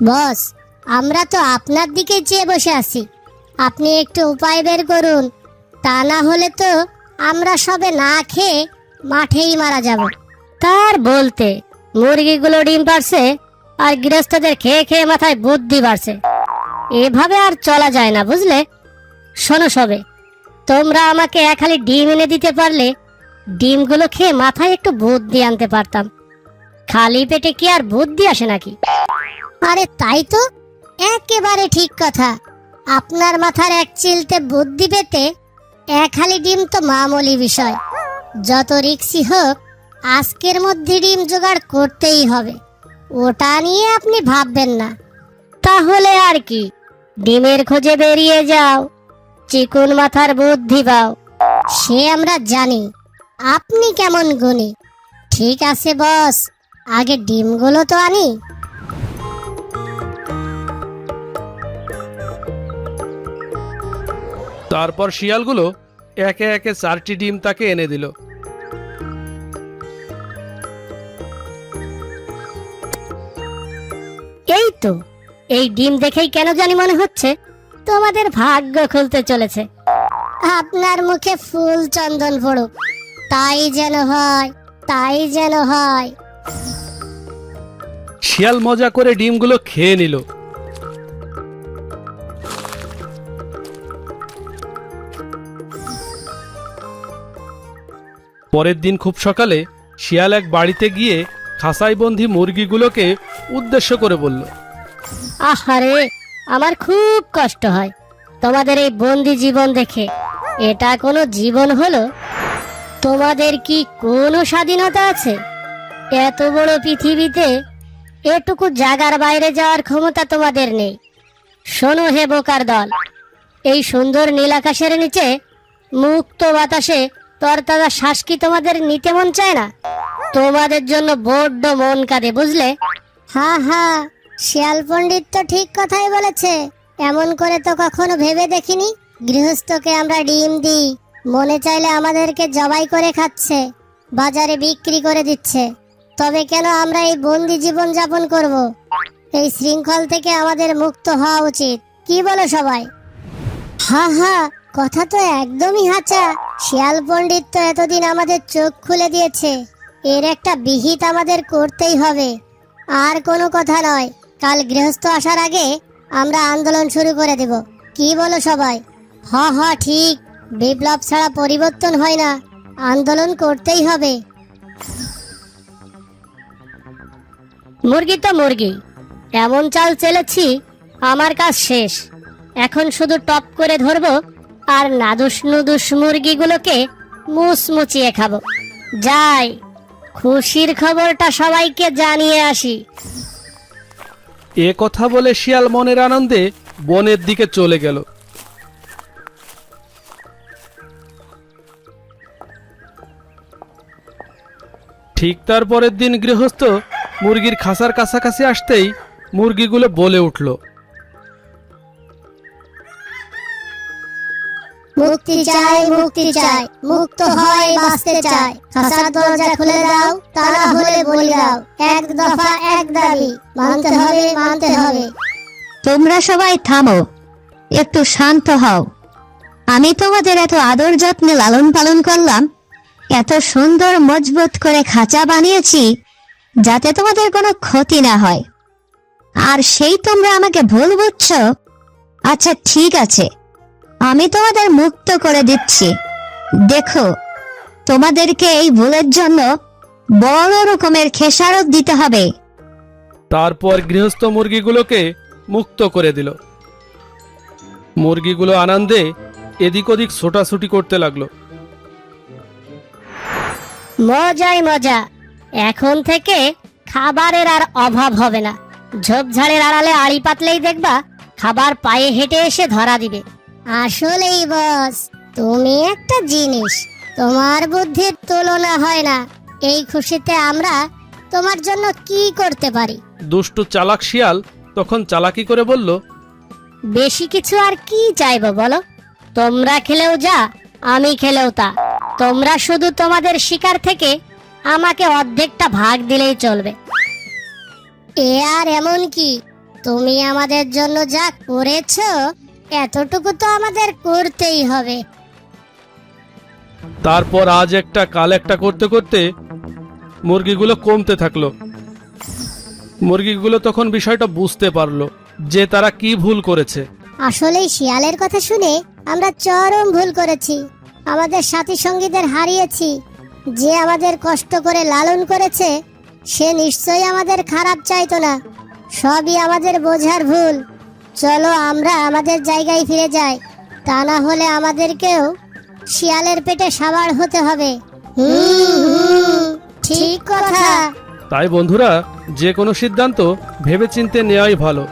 বস, আমরা তো আপনার দিকে চেয়ে বসে আছি। আপনি একটু উপায় বের করুন, তা না হলে তো আমরা সবে না খেয়ে মাঠেই মারা যাব। তার বলতে মুরগিগুলো ডিম পারছে আর গৃহস্থদের খেয়ে খেয়ে মাথায় বুদ্ধি বাড়ছে। এভাবে আর চলা যায় না, বুঝলে? শোনো সবে, তোমরা আমাকে এক হালি ডিম এনে দিতে পারলে ডিমগুলো খেয়ে মাথায় একটু বুদ্ধি আনতে পারতাম। খালি পেটে কি আর বুদ্ধি আসে নাকি? আরে তাই তো, একেবারে ঠিক কথা। আপনার মাথার এক চিলতে বুদ্ধি পেতে এক হালি ডিম তো মামুলি বিষয়। যত রিক্সি হোক, আজকের মধ্যে ডিম জোগাড় করতেই হবে। ওটা নিয়ে আপনি ভাববেন না। তাহলে আর কি, ডিমের খোঁজে বেরিয়ে যাও, চিকুন মাথার বুদ্ধি পাও। সে আমরা জানি আপনি কেমন গুণী। ঠিক আছে বস, আগে ডিমগুলো তো আনি। তারপর শিয়ালগুলো একে একে 4টি ডিম তাকে এনে দিল। এই তো, এই ডিম দেখেই কেন জানি মনে হচ্ছে তোমাদের ভাগ্য খুলতে চলেছে। আপনার মুখে ফুল চন্দন পড়ুক, তাই যেন হয়, তাই যেন হয়। শিয়াল মজা করে ডিমগুলো খেয়ে নিল। পরের দিন খুব সকালে শিয়াল এক বাড়িতে গিয়ে খাঁচায় বন্দি মুরগিগুলোকে উদ্দেশ্য করে বলল, আহারে, আমার খুব কষ্ট হয় তোমাদের এই বন্দি জীবন দেখে। এটা কোনো জীবন হলো? তোমাদের কি কোনো স্বাধীনতা আছে? এত বড় পৃথিবীতে এটুকু জায়গার বাইরে যাওয়ার ক্ষমতা তোমাদের নেই। শোনো হে বোকার দল, এই সুন্দর নীল আকাশের নিচে মুক্ত বাতাসে তরতাজা শ্বাস কি তোমাদের নিতে মন চায় না? তোমাদের জন্য বড্ড মন কাঁদে, বুঝলে? হ্যাঁ হ্যাঁ, শিয়াল পণ্ডিত তো ঠিক কথাই বলেছে। এমন করে তো কখনো ভেবে দেখিনি। গৃহস্থকে আমরা ডিম দিই, মনে চাইলে আমাদেরকে জবাই করে খাচ্ছে, বাজারে বিক্রি করে দিচ্ছে। তবে কেন আমরা এই বন্দি জীবন যাপন করব? এই শৃঙ্খল থেকে আমাদের মুক্ত হওয়া উচিত। কি বলো সবাই? হ্যাঁ হ্যাঁ, কথা তো একদমই হাঁচা। শিয়াল পণ্ডিত তো এতদিন আমাদের চোখ খুলে দিয়েছে, এর একটা বিহিত আমাদের করতেই হবে। আর কোনো কথা নয়, কাল গৃহস্থ আসার আগে আমরা আন্দোলন শুরু করে দেব। কি বলো সবাই? হ হ, ঠিক। বিপ্লব ছাড়া পরিবর্তন হয় না, আন্দোলন করতেই হবে। মুরগি তো মুরগি, এমন চাল চেলেছি, আমার কাজ শেষ। এখন শুধু টপ করে ধরবো আর নাদুস নুদুস মুরগিগুলোকে মুচমুচিয়ে খাবো। যাই, খুশির খবরটা সবাইকে জানিয়ে আসি। এ কথা বলে শিয়াল মনের আনন্দে বনের দিকে চলে গেল। ঠিক তার পরের দিন গৃহস্থ মুরগির খাঁচার কাছাকাছি আসতেই মুরগিগুলো বলে উঠল, মুক্তি চাই, মুক্তি চাই, মুক্ত হয় বাঁচতে চাই। খাঁচার দরজা খুলে দাও, তা না হলে বলি দাও। এক দফা এক দাবি, মানতে হবে, মানতে হবে। তোমরা সবাই থামো, একটু শান্ত হও। আমি তোমাদের এত আদর যত্নে লালন পালন করলাম, এত সুন্দর মজবুত করে খাঁচা বানিয়েছি যাতে তোমাদের কোনো ক্ষতি না হয়, আর সেই তোমরা আমাকে ভুল বুঝছো? আচ্ছা ঠিক আছে, আমি তোমাদের মুক্ত করে দিচ্ছি। দেখো, তোমাদেরকে এই ভুলের জন্য বড় রকমের খেসারত দিতে হবে। তারপর গৃহস্থ মুরগিগুলোকে মুক্ত করে দিল। মুরগিগুলো আনন্দে এদিক ওদিক ছোটাছুটি করতে লাগলো। মজাই মজা, এখন থেকে খাবারের আর অভাব হবে না। ঝোপঝাড়ের আড়ালে আড়ি পাতলেই দেখবা খাবার পায়ে হেঁটে এসে ধরা দিবে। আসলেই বস, তুমি একটা জিনিস, তোমার বুদ্ধির তুলনা হয় না। এই খুশিতে আমরা তোমার জন্য কি করতে পারি? দুষ্টু চালাক শিয়াল তখন চালাকি করে বলল, বেশি কিছু আর কি চাইবো বলো? তোমরা খেলেও যা, আমি খেলেও তা। তোমরা শুধু তোমাদের শিকার থেকে আমাকে অর্ধেকটা ভাগ দিলেই চলবে। এ আর এমন কি, তুমি আমাদের জন্য যা করেছো এতটুকু তো আমাদের করতেই হবে। তারপর আজ একটা কাল একটা করতে করতে মুরগিগুলো কমতে থাকলো। মুরগিগুলো তখন বিষয়টা বুঝতে পারলো যে তারা কি ভুল করেছে। আসলেই শিয়ালের কথা শুনে আমরা চরম ভুল করেছি। আমাদের সাথী সঙ্গীদের হারিয়েছি। যে আমাদের কষ্ট করে লালন করেছে সে নিশ্চয়ই আমাদের খারাপ চাইতো না। সবই আমাদের বোঝার ভুল। চলো আমরা আমাদের জায়গায় ফিরে যাই, তা না হলে আমাদেরকেও শিয়ালের পেটে সাবার হতে হবে। ঠিক কথা। তাই বন্ধুরা, যে কোনো সিদ্ধান্ত ভেবেচিন্তে নেওয়াই ভালো।